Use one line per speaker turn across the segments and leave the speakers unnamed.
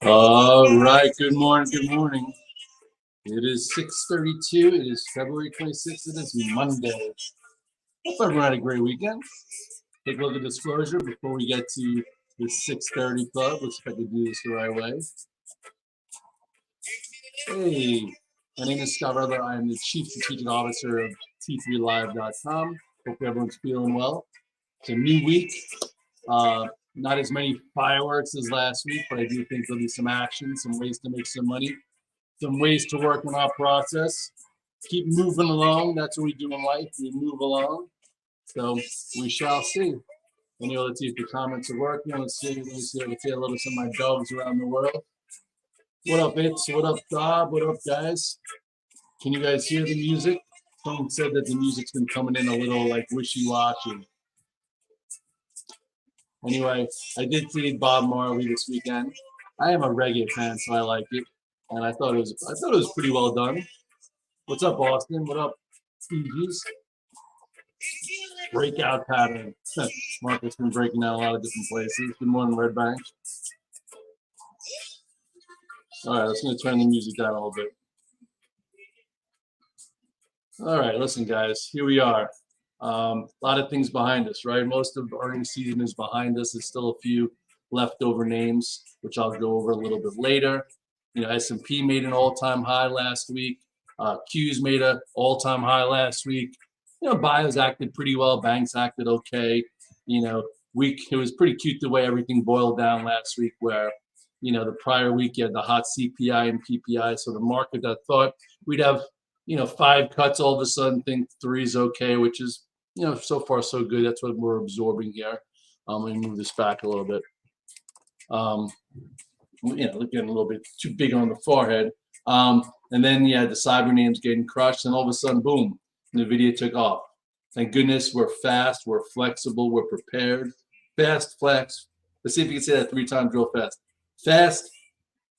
All right, good morning, good morning. It is 6:32. It is February 26th. It is Monday. Hope everyone had a great weekend. Take a look at disclosure before we get to the 6:30 club. Let's see if I can do this the right way. Hey, my name is Scott Redler. I am the Chief Strategic Officer of T3Live.com. Hope everyone's feeling well. It's a new week. Not as many fireworks as last week, but I do think there'll be some action, some ways to make some money, some ways to work on our process. Keep moving along. That's what we do in life. We move along. So we shall see. Anyway, let's see if the comments are working. Let's see. I can say a little bit of my dogs around the world. What up, Itz? What up, Bob? What up, guys? Can you guys hear the music? Someone said that the music's been coming in a little like wishy-washy. Anyway, I did see Bob Marley this weekend. I am a reggae fan, so I like it, and I thought it was pretty well done. What's up, Austin? What up, Steve's? Breakout pattern. Market's been breaking out a lot of different places. Good morning, Red Bank. All right, let's gonna turn the music down a little bit. All right, listen, guys, here we are. A lot of things behind us, right? Most of the earnings season is behind us. There's still a few leftover names, which I'll go over a little bit later. You know, S&P made an all-time high last week. Q's made an all-time high last week. You know, bios acted pretty well. Banks acted okay. You know, it was pretty cute the way everything boiled down last week where, you know, the prior week you had the hot CPI and PPI. So the market that thought we'd have, you know, 5 cuts all of a sudden think 3 is okay, which is, you know, so far so good. That's what we're absorbing here. Let me move this back a little bit. You know, getting a little bit too big on the forehead. And then you had the cyber names getting crushed, and all of a sudden, boom, Nvidia took off. Thank goodness we're fast, we're flexible, we're prepared. Fast, flex. Let's see if you can say that 3 times real fast. Fast,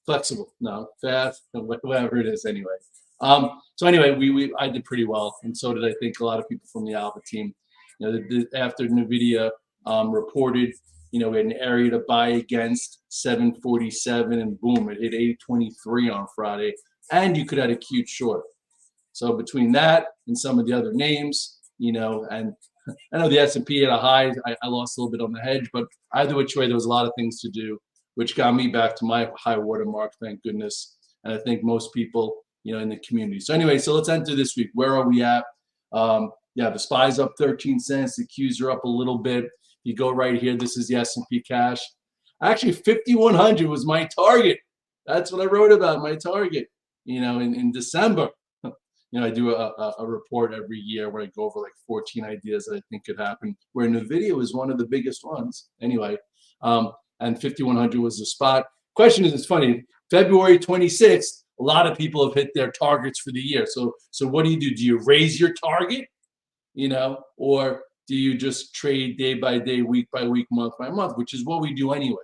flexible. No, fast, whatever it is anyway. So anyway, I did pretty well, and so did I think a lot of people from the Alpha team. You know, after Nvidia reported, you know, we had an area to buy against 747, and boom, it hit 823 on Friday, and you could have a cute short. So between that and some of the other names, you know, and I know the S&P had a high. I lost a little bit on the hedge, but either which way, there was a lot of things to do, which got me back to my high water mark, thank goodness. And I think most people, you know, in the community. So anyway, so let's enter this week. Where are we at? Yeah, the SPY's up 13 cents. The Qs are up a little bit. You go right here. This is the S&P cash. Actually, 5,100 was my target. That's what I wrote about, my target, you know, in December. You know, I do a report every year where I go over like 14 ideas that I think could happen, where Nvidia was one of the biggest ones. Anyway, and 5,100 was the spot. Question is, it's funny, February 26th, a lot of people have hit their targets for the year. So what do? Do you raise your target, you know, or do you just trade day by day, week by week, month by month, which is what we do anyway?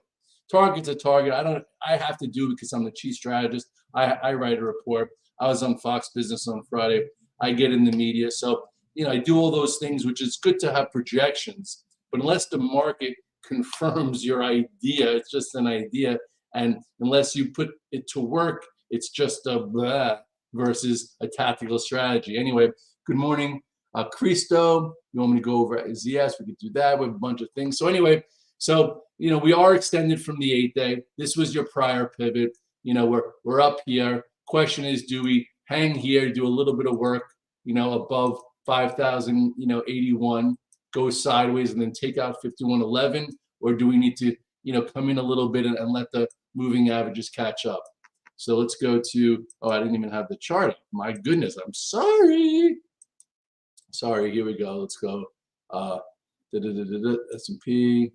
Target's a target. I have to do it because I'm the chief strategist. I write a report. I was on Fox Business on Friday. I get in the media. So, you know, I do all those things, which is good to have projections. But unless the market confirms your idea, it's just an idea. And unless you put it to work, it's just a blah versus a tactical strategy. Anyway, good morning, Cristo. You want me to go over ZS? We could do that. We have a bunch of things. So anyway, so, you know, we are extended from the 8th day. This was your prior pivot. You know, we're up here. Question is, do we hang here, do a little bit of work, you know, above 5,000, you know, 81, go sideways and then take out 5111, or do we need to, you know, come in a little bit and let the moving averages catch up? So let's go to, oh, I didn't even have the chart up. My goodness, I'm sorry. Sorry, here we go. Let's go. S&P,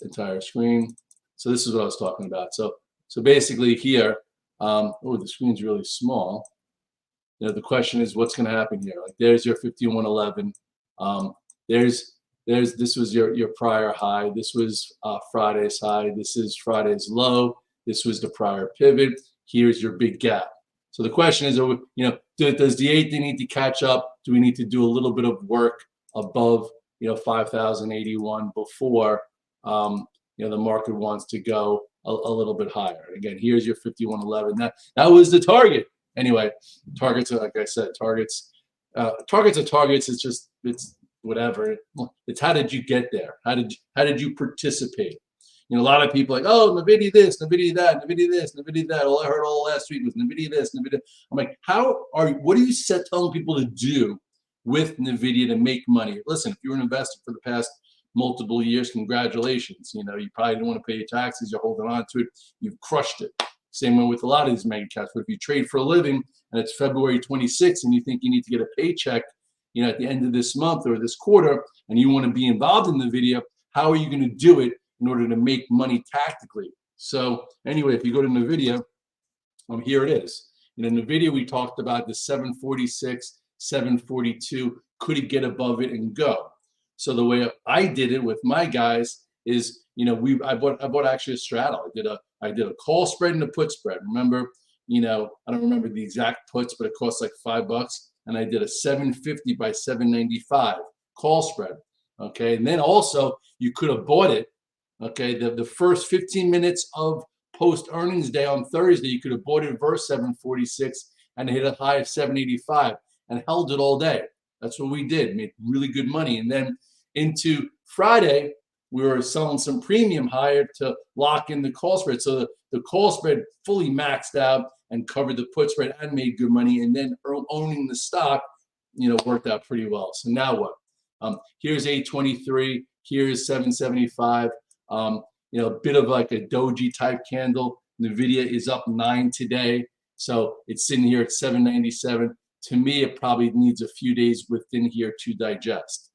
entire screen. So this is what I was talking about. So basically here, oh, the screen's really small. You know, the question is, what's going to happen here? Like, there's your 5111. This was your prior high. This was Friday's high. This is Friday's low. This was the prior pivot. Here's your big gap. So the question is, you know, does the 8th need to catch up? Do we need to do a little bit of work above, you know, 5,081 before the market wants to go a little bit higher. Again, here's your 5111. That was the target. Anyway, targets are, like I said, targets are targets. It's whatever. It's how did you get there? How did you participate? A lot of people are like, oh, Nvidia this, Nvidia that, Nvidia this, Nvidia that. All I heard all last week was Nvidia this, Nvidia. I'm like, what are you telling people to do with Nvidia to make money? Listen, if you're an investor for the past multiple years, congratulations. You probably don't want to pay your taxes. You're holding on to it. You've crushed it. Same way with a lot of these mega caps. But if you trade for a living and it's February 26th and you think you need to get a paycheck, at the end of this month or this quarter, and you want to be involved in Nvidia, how are you going to do it in order to make money tactically? So anyway, if you go to Nvidia, here it is. Nvidia, we talked about the 746, 742. Could it get above it and go? So the way I did it with my guys is, I bought actually a straddle. I did a call spread and a put spread. Remember, I don't remember the exact puts, but it cost like $5. And I did a 750 by 795 call spread. Okay, and then also you could have bought it. Okay, the first 15 minutes of post earnings day on Thursday, you could have bought it versus 746 and hit a high of 785 and held it all day. That's what we did. Made really good money. And then into Friday, we were selling some premium higher to lock in the call spread. So the call spread fully maxed out and covered the put spread and made good money. And then owning the stock, worked out pretty well. So now what? Here's 823. Here's 775. A bit of like a doji type candle. Nvidia is up 9 today. So it's sitting here at 797. To me, it probably needs a few days within here to digest.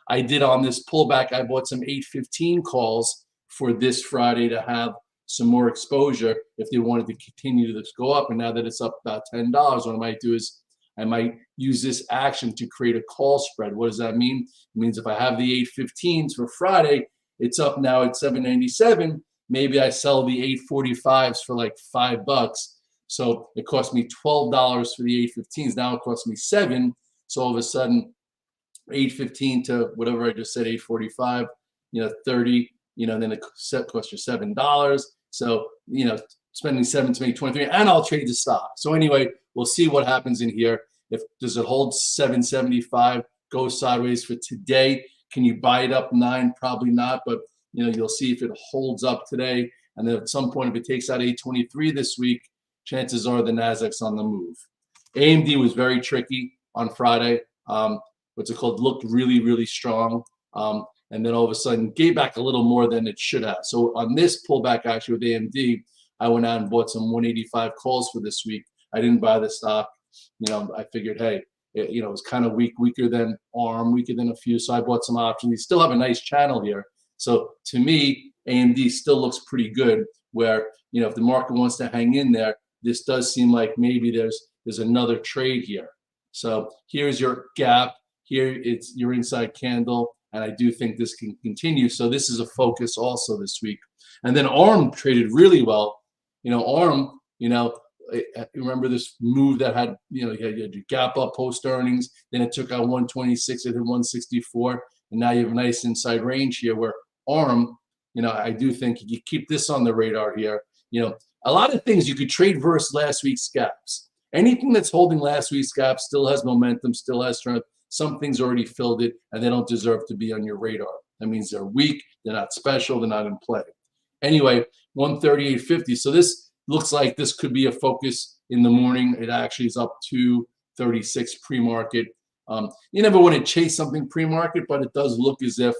I did on this pullback, I bought some 815 calls for this Friday to have some more exposure if they wanted to continue to go up. And now that it's up about $10, what I might do is I might use this action to create a call spread. What does that mean? It means if I have the 815s for Friday, it's up now at 797. Maybe I sell the 845s for like $5. So it cost me $12 for the 815s. Now it costs me $7. So all of a sudden, 815 to whatever I just said, 845, 30, then it costs you $7. So, spending 7 to make 23, and I'll trade the stock. So anyway, we'll see what happens in here. Does it hold 775, go sideways for today? Can you buy it up 9? Probably not, but you'll see if it holds up today. And then at some point, if it takes out 823 this week, chances are the Nasdaq's on the move. AMD was very tricky on Friday. What's it called? Looked really, really strong. And then all of a sudden gave back a little more than it should have. So on this pullback actually with AMD, I went out and bought some 185 calls for this week. I didn't buy the stock. I figured, hey, it was kind of weaker than ARM, weaker than a few. So I bought some options. We still have a nice channel here. So to me, AMD still looks pretty good where, if the market wants to hang in there, this does seem like maybe there's another trade here. So here's your gap. Here it's your inside candle. And I do think this can continue. So this is a focus also this week. And then ARM traded really well. ARM, remember this move that had, you had your gap up post earnings. Then it took out 126, it hit 164. And now you have a nice inside range here where ARM, I do think you keep this on the radar here. A lot of things you could trade versus last week's gaps. Anything that's holding last week's gap still has momentum, still has strength. Some things already filled it, and they don't deserve to be on your radar. That means they're weak, they're not special, they're not in play. Anyway, 138.50. So this looks like this could be a focus in the morning. It actually is up to 36 pre-market. You never want to chase something pre-market, but it does look as if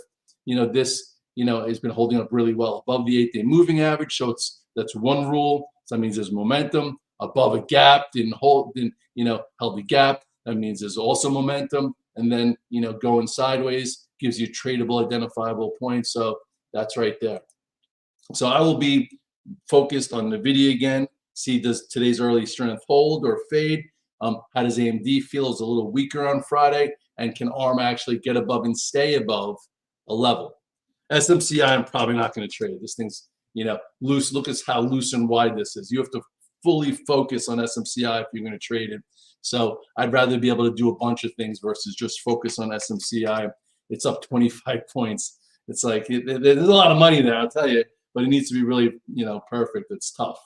this has been holding up really well above the 8-day moving average. So that's one rule. So that means there's momentum above a gap. Held the gap. That means there's also momentum. And then, going sideways gives you tradable, identifiable points. So that's right there. So I will be focused on Nvidia again. See, does today's early strength hold or fade? How does AMD feel? It's a little weaker on Friday. And can ARM actually get above and stay above a level? SMCI, I'm probably not going to trade. This thing's, loose. Look at how loose and wide this is. You have to fully focus on SMCI if you're going to trade it. So I'd rather be able to do a bunch of things versus just focus on SMCI. It's up 25 points. It's like there's a lot of money there, I'll tell you, but it needs to be really, perfect. It's tough.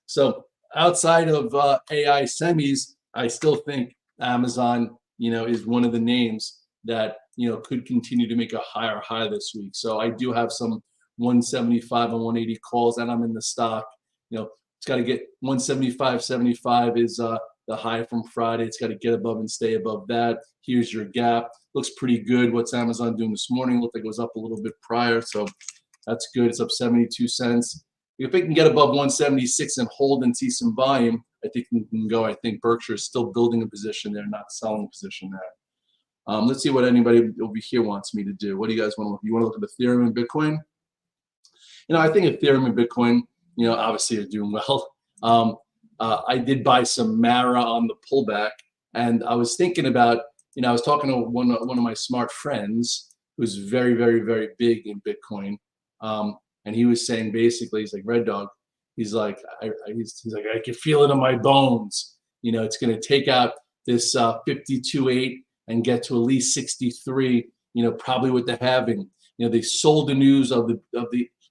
So outside of AI semis, I still think Amazon, is one of the names that could continue to make a higher high this week. So I do have some 175 and 180 calls, and I'm in the stock. It's got to get 175.75 is the high from Friday. It's got to get above and stay above that. Here's your gap. Looks pretty good. What's Amazon doing this morning? Looked like it was up a little bit prior, so that's good. It's up 72 cents. If it can get above 176 and hold and see some volume, I think we can go. I think Berkshire is still building a position there, not selling a position there. Let's see what anybody over here wants me to do. What do you guys want to look? You want to look at Ethereum and Bitcoin? I think Ethereum and Bitcoin, obviously are doing well. I did buy some Mara on the pullback, and I was thinking about, I was talking to one of my smart friends who's very, very, very big in Bitcoin. And he was saying basically, he's like, Red Dog, he's like, he's like, I can feel it in my bones. It's going to take out this 52.8 and get to at least 63. Probably with the halving. They sold the news of the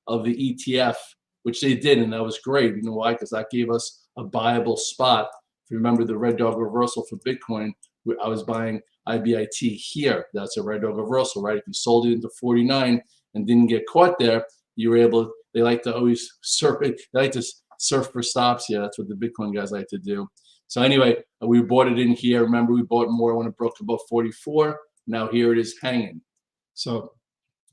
ETF, which they did, and that was great. You know why? Because that gave us a buyable spot. If you remember the Red Dog reversal for Bitcoin, I was buying IBIT here. That's a Red Dog reversal, right? If you sold it into 49 and didn't get caught there, you were able. They like to always surf. They like to surf for stops. Yeah, that's what the Bitcoin guys like to do. So anyway, we bought it in here. Remember, we bought more when it broke above 44. Now here it is hanging. So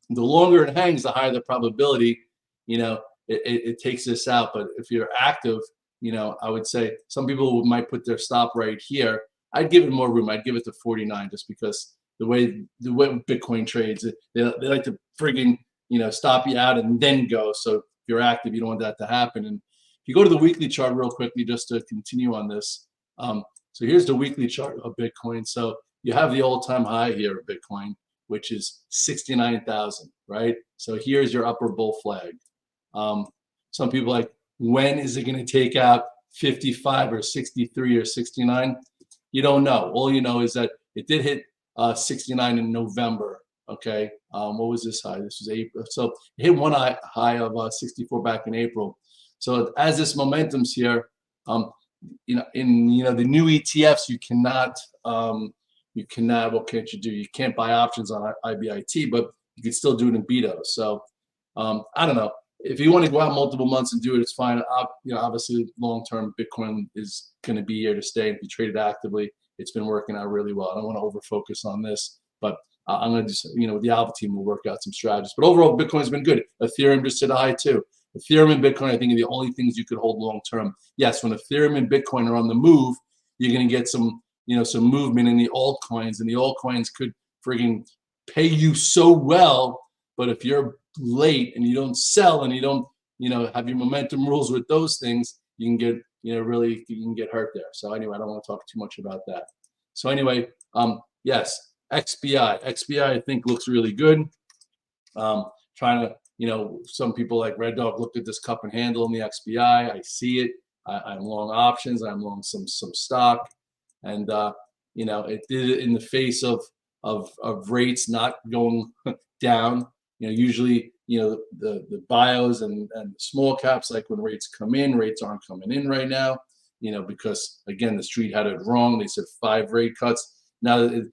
the longer it hangs, the higher the probability. It takes this out. But if you're active, I would say some people might put their stop right here. I'd give it more room. I'd give it to 49 just because the way Bitcoin trades, they like to friggin' stop you out and then go. So if you're active, you don't want that to happen. And if you go to the weekly chart real quickly, just to continue on this. So here's the weekly chart of Bitcoin. So you have the all-time high here of Bitcoin, which is 69,000, right? So here's your upper bull flag. Some people are like, when is it going to take out 55 or 63 or 69? You don't know. All you know is that it did hit 69 in November. Okay, what was this high? This was April. So it hit one high of 64 back in April. So as this momentum's here, in the new ETFs, you cannot. What can't you do? You can't buy options on IBIT, but you can still do it in BITO. So I don't know. If you want to go out multiple months and do it, it's fine. Obviously, long-term Bitcoin is going to be here to stay. If you trade it actively, it's been working out really well. I don't want to over-focus on this, but I'm going to do, with the Alpha team, we'll work out some strategies. But overall, Bitcoin's been good. Ethereum just hit a high too. Ethereum and Bitcoin, I think, are the only things you could hold long-term. Yes, when Ethereum and Bitcoin are on the move, you're going to get some movement in the altcoins, and the altcoins could frigging pay you so well. But if you're late and you don't sell and you don't, have your momentum rules with those things, you can get, you can get hurt there. So anyway, I don't want to talk too much about that. So anyway, yes, XBI, I think looks really good. Trying to, some people like Red Dog looked at this cup and handle in the XBI. I see it. I'm long options. I'm long some stock, and it did it in the face of rates not going down. Usually, the bios and small caps, like when rates come in, rates aren't coming in right now. Because again, the street had it wrong. They said 5 rate cuts. Now it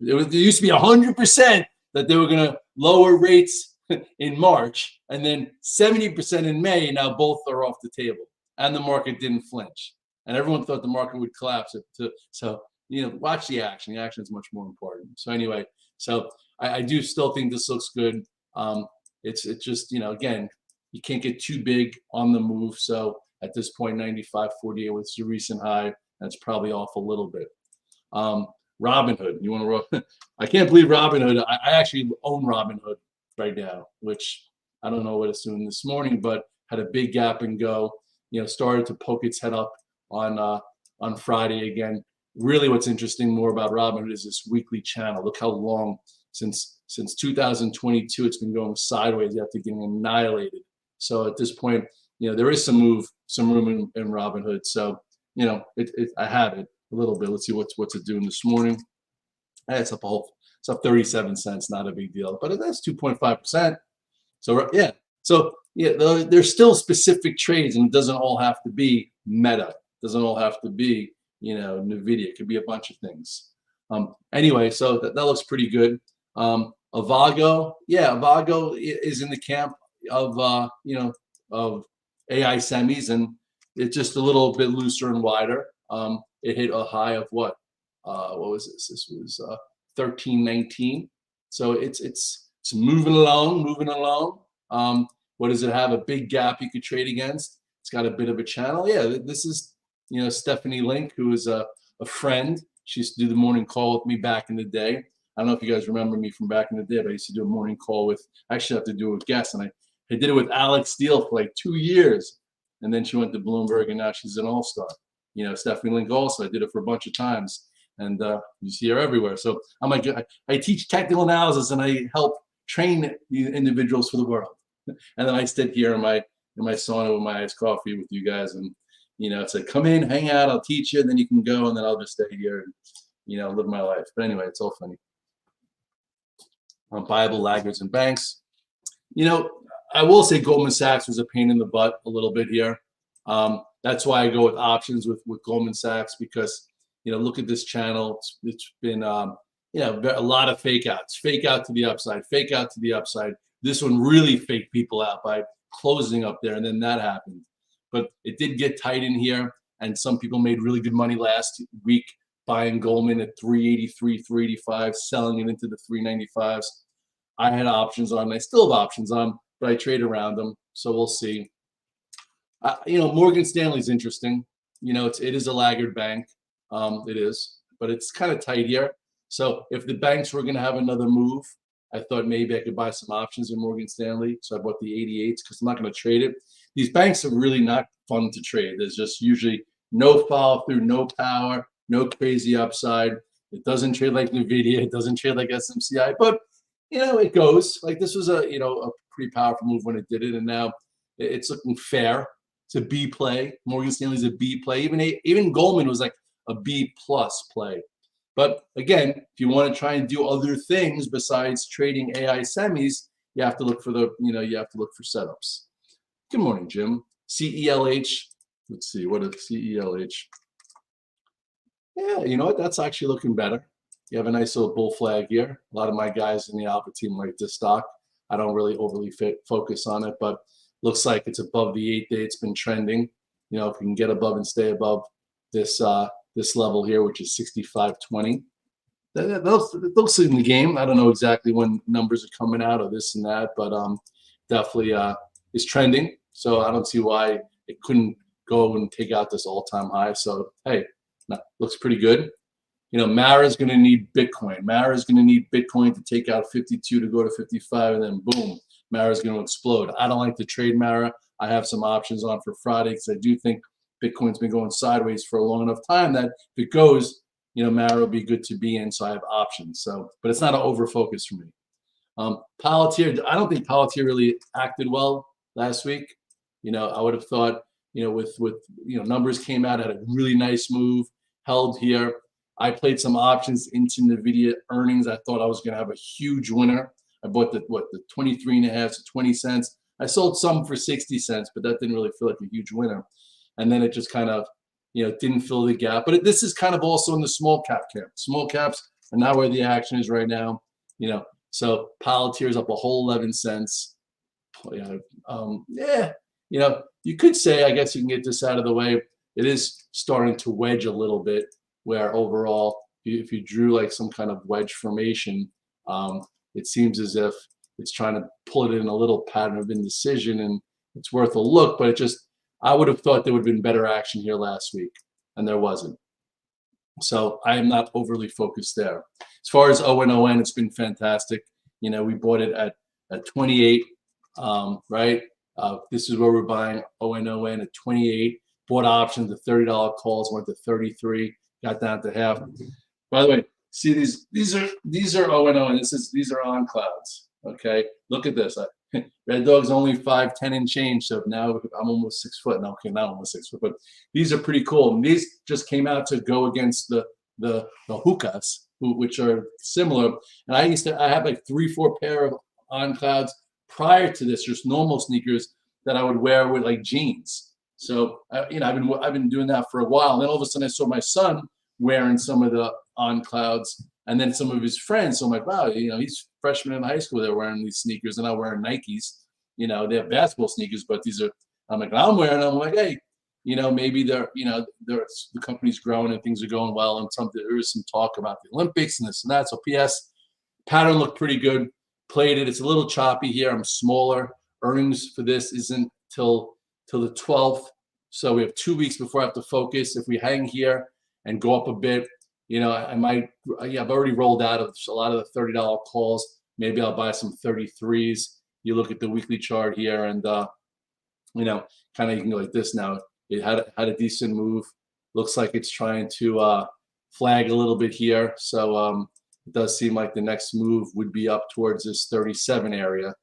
used to be 100% that they were going to lower rates in March, and then 70% in May. Now both are off the table, and the market didn't flinch, and everyone thought the market would collapse. So watch the action. The action is much more important. So anyway, so I do still think this looks good. It's just again, you can't get too big on the move. So at this point, 95.48 was the recent high. That's probably off a little bit. Robinhood, you want to? I can't believe Robinhood. I actually own Robinhood right now, which I don't know what it's doing this morning, but had a big gap and go. Started to poke its head up on Friday again. Really, what's interesting more about Robinhood is this weekly channel. Look how long since 2022 it's been going sideways after getting annihilated. So at this point, there is some room in Robinhood. So I have it a little bit. Let's see what's it doing this morning. It's up a whole It's up 37 cents, not a big deal, but that's 2.5%. So yeah, so yeah, there's still specific trades, and it doesn't all have to be Meta. It doesn't all have to be, you know, Nvidia. It could be a bunch of things. Anyway, so that looks pretty good. Avago, yeah, Avago is in the camp of you know, of AI semis, and it's just a little bit looser and wider. It hit a high of what was this? This was 13.19. So it's moving along, moving along. What does it have? A big gap you could trade against. It's got a bit of a channel. Yeah, this is, you know, Stephanie Link, who is a friend. She used to do the morning call with me back in the day. I don't know if you guys remember me from back in the day, but I used to do a morning call with, I actually have to do it with guests, and I did it with Alex Steele for like 2 years. And then she went to Bloomberg, and now she's an all-star. You know, Stephanie Link also, I did it for a bunch of times. And you see her everywhere. So I'm like, I teach technical analysis, and I help train the individuals for the world. And then I sit here in my sauna with my iced coffee with you guys, and you know, it's like, come in, hang out, I'll teach you, and then you can go, and then I'll just stay here and, you know, live my life. But anyway, it's all funny. Bible, laggards, and banks. You know, I will say Goldman Sachs was a pain in the butt a little bit here. That's why I go with options with Goldman Sachs, because, you know, look at this channel. It's been, you know, a lot of fake outs, fake out to the upside, fake out to the upside. This one really faked people out by closing up there, and then that happened. But it did get tight in here, and some people made really good money last week buying Goldman at 383, 385, selling it into the 395s. I had options on, I still have options on, but I trade around them, so we'll see. You know, Morgan Stanley's interesting. You know, it is a laggard bank. It is, but it's kind of tight here. So if the banks were going to have another move, I thought maybe I could buy some options in Morgan Stanley. So I bought the 88s because I'm not going to trade it. These banks are really not fun to trade. There's just usually no follow through, no power, no crazy upside. It doesn't trade like Nvidia. It doesn't trade like SMCI, but you know, it goes. Like this was a, you know, a pretty powerful move when it did it, and now it's looking fair. It's a B play. Morgan Stanley's a B play. Even Goldman was like a B plus play. But again, if you want to try and do other things besides trading AI semis, you have to look for the, you know, you have to look for setups. Good morning, Jim. CELH. Let's see, what is CELH? Yeah, you know what? That's actually looking better. You have a nice little bull flag here. A lot of my guys in the alpha team like this stock. I don't really overly focus on it, but looks like it's above the 8-day. It's been trending. You know, if we can get above and stay above this this level here, which is 65.20. Those in the game. I don't know exactly when numbers are coming out of this and that, but definitely is trending. So I don't see why it couldn't go and take out this all-time high. So hey, looks pretty good. You know, Mara's going to need Bitcoin. Mara's going to need Bitcoin to take out 52 to go to 55, and then boom, Mara's going to explode. I don't like to trade Mara. I have some options on for Friday because I do think Bitcoin's been going sideways for a long enough time that if it goes, you know, Mara will be good to be in, so I have options. So, but it's not an over focus for me. Palantir, I don't think Palantir really acted well last week. You know, I would have thought, you know, with you know, numbers came out, had a really nice move, held here. I played some options into Nvidia earnings. I thought I was going to have a huge winner. I bought the 23.5 to 20 cents. I sold some for 60 cents, but that didn't really feel like a huge winner. And then it just kind of, you know, didn't fill the gap. But this is kind of also in the small cap camp. Small caps are not where the action is right now. You know, so Palantir is up a whole 11 cents. Yeah, you know, you could say, I guess you can get this out of the way. It is starting to wedge a little bit, where overall, if you drew like some kind of wedge formation, it seems as if it's trying to pull it in a little pattern of indecision, and it's worth a look. But it just, I would have thought there would have been better action here last week, and there wasn't. So I am not overly focused there. As far as ONON, it's been fantastic. You know, we bought it at 28, right? This is where we're buying ONON at 28. Bought options at $30 calls, went to 33, got down to half. By the way, see these are ONON. These are on clouds. Okay, look at this. Red Dog's only 5'10" and change, so now I'm almost 6 foot. No, okay, not almost 6 foot, but these are pretty cool. And these just came out to go against the hookahs. which are similar. And I have like 3-4 pair of On Clouds prior to this, just normal sneakers that I would wear with like jeans. So I've been doing that for a while. And then all of a sudden I saw my son wearing some of the On Clouds, and then some of his friends. So I'm like, wow, he's freshman in high school. They're wearing these sneakers, and I'm wearing Nikes. They have basketball sneakers, but these are. I'm like, I'm wearing them. I'm like, hey, maybe the company's growing and things are going well, and there is some talk about the Olympics and this and that. So PS pattern looked pretty good. Played it. It's a little choppy here. I'm smaller. Earnings for this isn't till the 12th. So we have 2 weeks before I have to focus. If we hang here and go up a bit, I might. I've already rolled out of a lot of the $30 calls. Maybe I'll buy some 33s. You look at the weekly chart here, and kind of you can go like this now. It had a decent move. Looks like it's trying to flag a little bit here. So it does seem like the next move would be up towards this 37 area.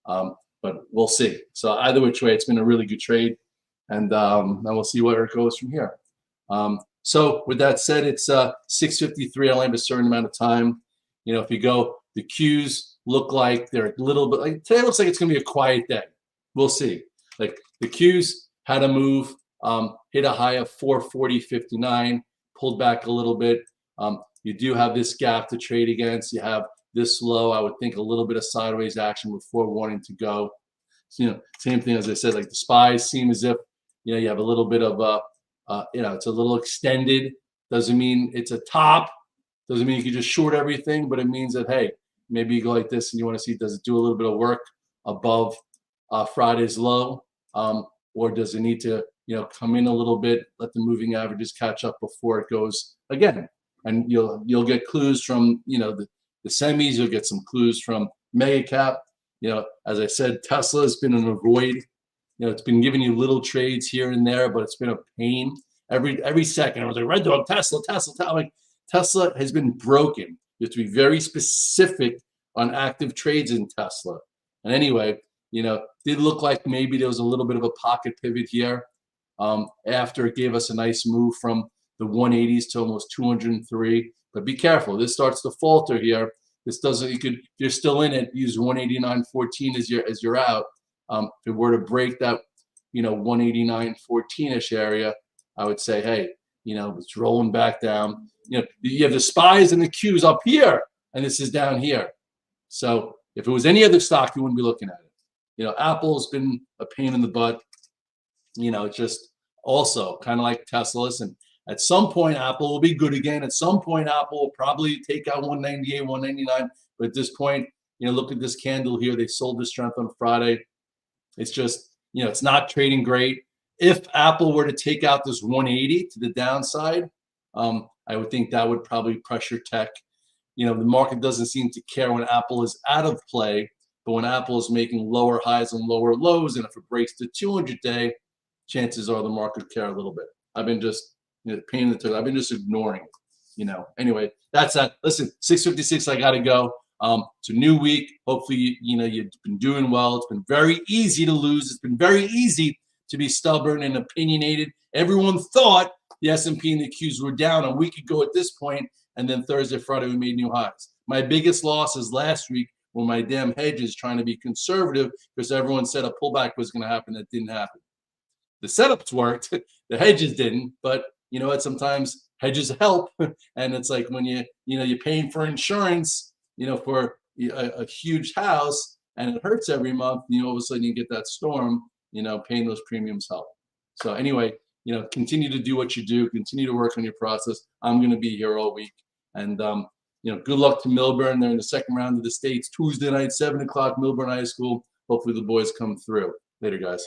But we'll see. So either which way, it's been a really good trade, and we'll see where it goes from here. So with that said, it's 6:53. I only have a certain amount of time. If you go, the Qs look like they're a little bit like today. Looks like it's gonna be a quiet day. We'll see. Like the Qs had a move, hit a high of 440.59, pulled back a little bit. You do have this gap to trade against. You have this low. I would think a little bit of sideways action before wanting to go. So, same thing as I said. Like the SPYs seem as if you have a little bit of it's a little extended. Doesn't mean it's a top. Doesn't mean you can just short everything, but it means that hey, maybe you go like this and you want to see, does it do a little bit of work above Friday's low, or does it need to come in a little bit, let the moving averages catch up before it goes again? And you'll get clues from the semis. You'll get some clues from mega cap. As I said, Tesla has been an avoid. It's been giving you little trades here and there, but it's been a pain. Every second I was like, Red Dog, Tesla. I'm like, Tesla has been broken. You have to be very specific on active trades in Tesla. And anyway, did look like maybe there was a little bit of a pocket pivot here after it gave us a nice move from the 180s to almost 203. But be careful. This starts to falter here. This doesn't. If you're still in it, use 189.14 as your out. If it were to break that 189.14ish area, I would say, hey, it's rolling back down. You have the SPYs and the Qs up here, and this is down here. So if it was any other stock, you wouldn't be looking at it. Apple's been a pain in the butt. It's just also kind of like Tesla. Listen, at some point, Apple will be good again. At some point, Apple will probably take out 198, 199. But at this point, look at this candle here. They sold the strength on Friday. It's just, it's not trading great. If Apple were to take out this 180 to the downside, I would think that would probably pressure tech. The market doesn't seem to care when Apple is out of play, but when Apple is making lower highs and lower lows, and if it breaks the 200-day, chances are the market care a little bit. I've been just pain in the turn. I've been just ignoring it. Anyway, that's that. Listen, 6:56. I gotta go. It's a new week. Hopefully, you've been doing well. It's been very easy to lose. It's been very easy to be stubborn and opinionated. Everyone thought the S&P and the Qs were down a week ago at this point, and then Thursday, Friday, we made new highs. My biggest losses last week were my damn hedges trying to be conservative because everyone said a pullback was going to happen. That didn't happen. The setups worked. The hedges didn't. But you know what? Sometimes hedges help. And it's like when you're paying for insurance, for a huge house, and it hurts every month, all of a sudden you get that storm, paying those premiums help. So anyway, continue to do what you do, continue to work on your process. I'm going to be here all week. And, good luck to Milburn. They're in the second round of the States, Tuesday night, 7 o'clock, Milburn High School. Hopefully the boys come through. Later, guys.